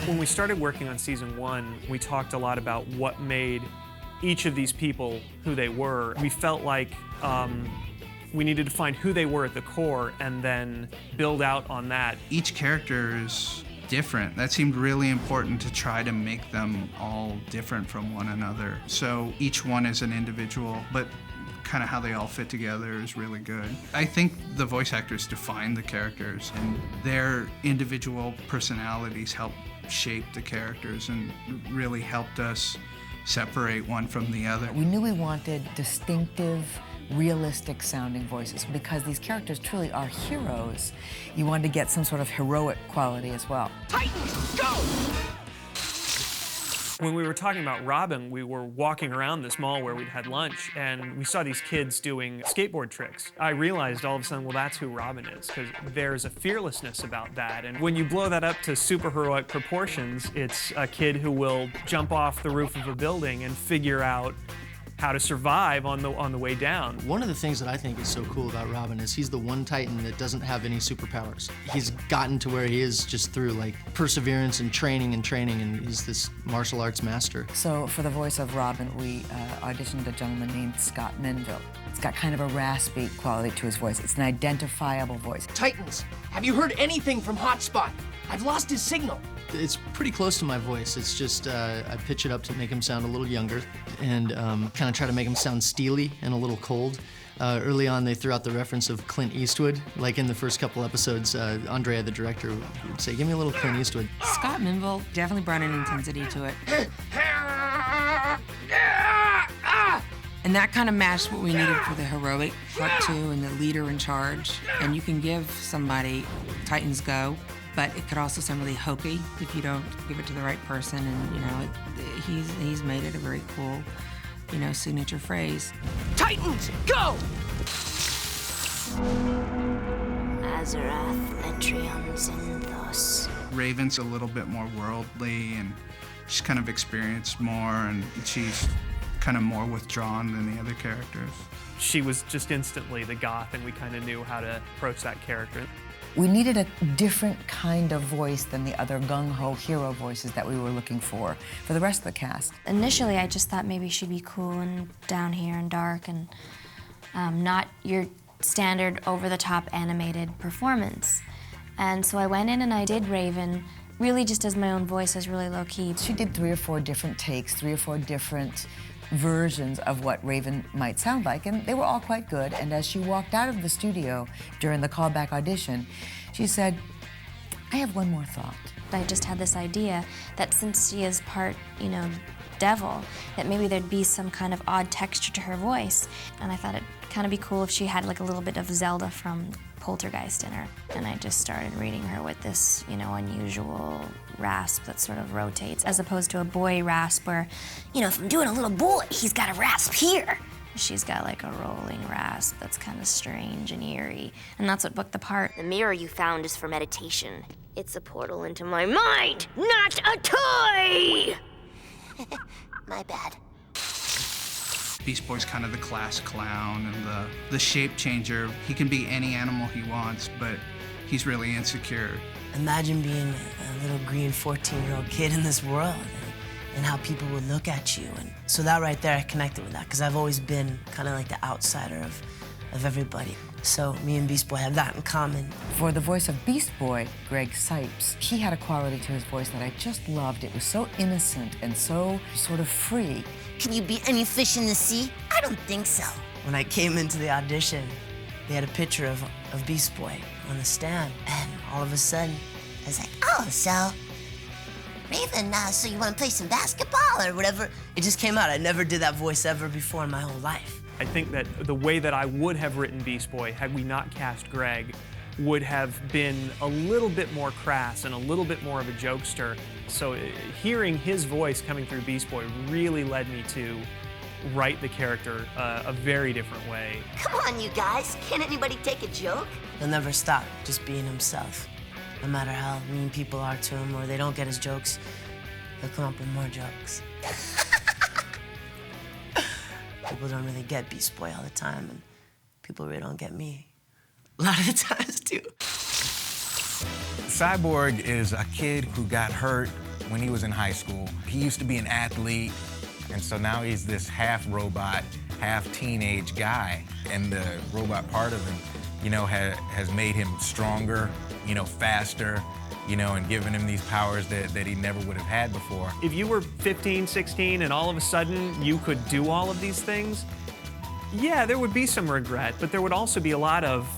When we started working on season 1, we talked a lot about what made each of these people who they were. We felt like we needed to find who they were at the core and then build out on that. Each character is different. That seemed really important to try to make them all different from one another. So each one is an individual, but kind of how they all fit together is really good. I think the voice actors define the characters, and their individual personalities help shape the characters and really helped us separate one from the other. We knew we wanted distinctive, realistic sounding voices because these characters truly are heroes. You wanted to get some sort of heroic quality as well. Titans, go! When we were talking about Robin, we were walking around this mall where we'd had lunch, and we saw these kids doing skateboard tricks. I realized all of a sudden, well, that's who Robin is, because there's a fearlessness about that. And when you blow that up to superheroic proportions, it's a kid who will jump off the roof of a building and figure out how to survive on the way down. One of the things that I think is so cool about Robin is he's the one Titan that doesn't have any superpowers. He's gotten to where he is just through like perseverance and training, and he's this martial arts master. So for the voice of Robin, we auditioned a gentleman named Scott Menville. It's got kind of a raspy quality to his voice. It's an identifiable voice. Titans, have you heard anything from Hotspot? I've lost his signal. It's pretty close to my voice. It's just I pitch it up to make him sound a little younger and kind of try to make him sound steely and a little cold. Early on, they threw out the reference of Clint Eastwood. Like in the first couple episodes, Andrea, the director, would say, "Give me a little Clint Eastwood." Scott Menville definitely brought an intensity to it. And that kind of matched what we needed for the heroic part 2 and the leader in charge. And you can give somebody Titans Go, but it could also sound really hokey if you don't give it to the right person. And you know, he's made it a very cool, you know, signature phrase. Titans, go! Azarath, Metrion, Zinthos. Raven's a little bit more worldly, and she's kind of experienced more, and she's kind of more withdrawn than the other characters. She was just instantly the goth, and we kind of knew how to approach that character. We needed a different kind of voice than the other gung-ho hero voices that we were looking for the rest of the cast. Initially, I just thought maybe she'd be cool and down here and dark and not your standard over-the-top animated performance. And so I went in and I did Raven, really just as my own voice, as really low-key. She did 3 or 4 different takes, 3 or 4 different versions of what Raven might sound like, and they were all quite good. And as she walked out of the studio during the callback audition, she said, "I have one more thought." I just had this idea that since she is part, you know, devil, that maybe there'd be some kind of odd texture to her voice. And I thought it'd kind of be cool if she had like a little bit of Zelda from Poltergeist in her. And I just started reading her with this, you know, unusual rasp that sort of rotates, as opposed to a boy rasp where, you know, if I'm doing a little boy, he's got a rasp here. She's got like a rolling rasp that's kind of strange and eerie, and that's what booked the part. The mirror you found is for meditation. It's a portal into my mind, not a toy! My bad. Beast Boy's kind of the class clown and the shape changer. He can be any animal he wants, but he's really insecure. Imagine being a little green 14-year-old kid in this world and how people would look at you. And so that right there, I connected with that because I've always been kind of like the outsider of everybody. So me and Beast Boy have that in common. For the voice of Beast Boy, Greg Sipes, he had a quality to his voice that I just loved. It was so innocent and so sort of free. Can you be any fish in the sea? I don't think so. When I came into the audition, they had a picture of Beast Boy on the stand, and all of a sudden, I was like, oh, so, Raven, so you want to play some basketball or whatever? It just came out. I never did that voice ever before in my whole life. I think that the way that I would have written Beast Boy, had we not cast Greg, would have been a little bit more crass and a little bit more of a jokester. So hearing his voice coming through Beast Boy really led me to write the character a very different way. Come on, you guys. Can't anybody take a joke? He'll never stop just being himself. No matter how mean people are to him or they don't get his jokes, he'll come up with more jokes. People don't really get Beast Boy all the time, and people really don't get me. a lot of the times too. Cyborg is a kid who got hurt when he was in high school. He used to be an athlete, and so now he's this half robot, half teenage guy. And the robot part of him, you know, has made him stronger, you know, faster, you know, and given him these powers that he never would have had before. If you were 15, 16, and all of a sudden you could do all of these things, yeah, there would be some regret, but there would also be a lot of,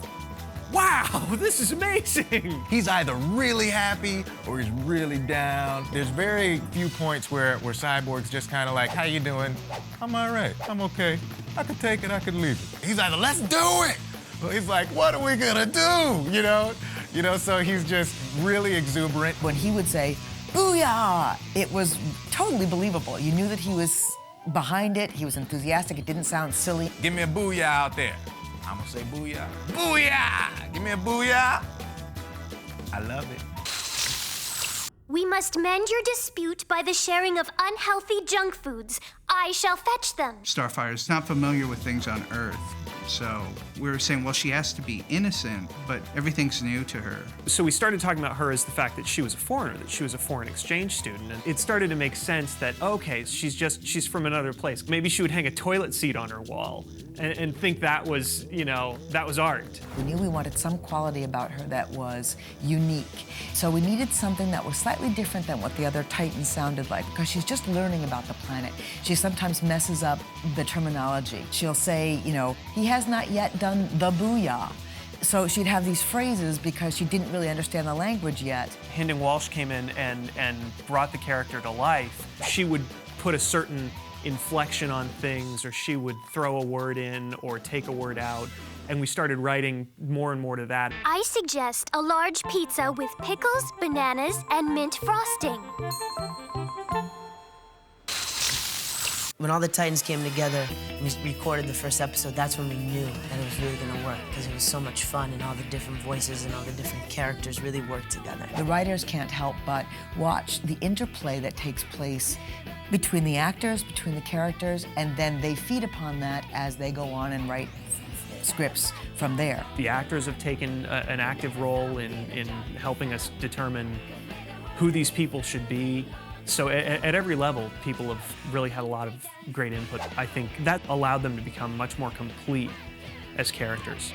wow, this is amazing. He's either really happy or he's really down. There's very few points where Cyborg's just kind of like, how you doing? I'm all right, I'm okay. I could take it, I could leave it. He's either, let's do it! Or he's like, what are we gonna do? You know, so he's just really exuberant. When he would say, booyah, it was totally believable. You knew that he was behind it, he was enthusiastic, it didn't sound silly. Give me a booyah out there. I'm gonna say booyah. Booyah! Give me a booyah. I love it. We must mend your dispute by the sharing of unhealthy junk foods. I shall fetch them. Starfire's not familiar with things on Earth. So we were saying, well, she has to be innocent, but everything's new to her. So we started talking about her as the fact that she was a foreigner, that she was a foreign exchange student. And it started to make sense that, okay, she's from another place. Maybe she would hang a toilet seat on her wall and think that was, you know, that was art. We knew we wanted some quality about her that was unique. So we needed something that was slightly different than what the other Titans sounded like, because she's just learning about the planet. She sometimes messes up the terminology. She'll say, you know, he has not yet done the booyah. So she'd have these phrases because she didn't really understand the language yet. Hynden Walsh came in and brought the character to life. She would put a certain inflection on things, or she would throw a word in or take a word out, and we started writing more and more to that. I suggest a large pizza with pickles, bananas, and mint frosting. When all the Titans came together and we recorded the first episode, that's when we knew that it was really gonna work, because it was so much fun and all the different voices and all the different characters really worked together. The writers can't help but watch the interplay that takes place between the actors, between the characters, and then they feed upon that as they go on and write scripts from there. The actors have taken an active role in helping us determine who these people should be. So at every level, people have really had a lot of great input. I think that allowed them to become much more complete as characters.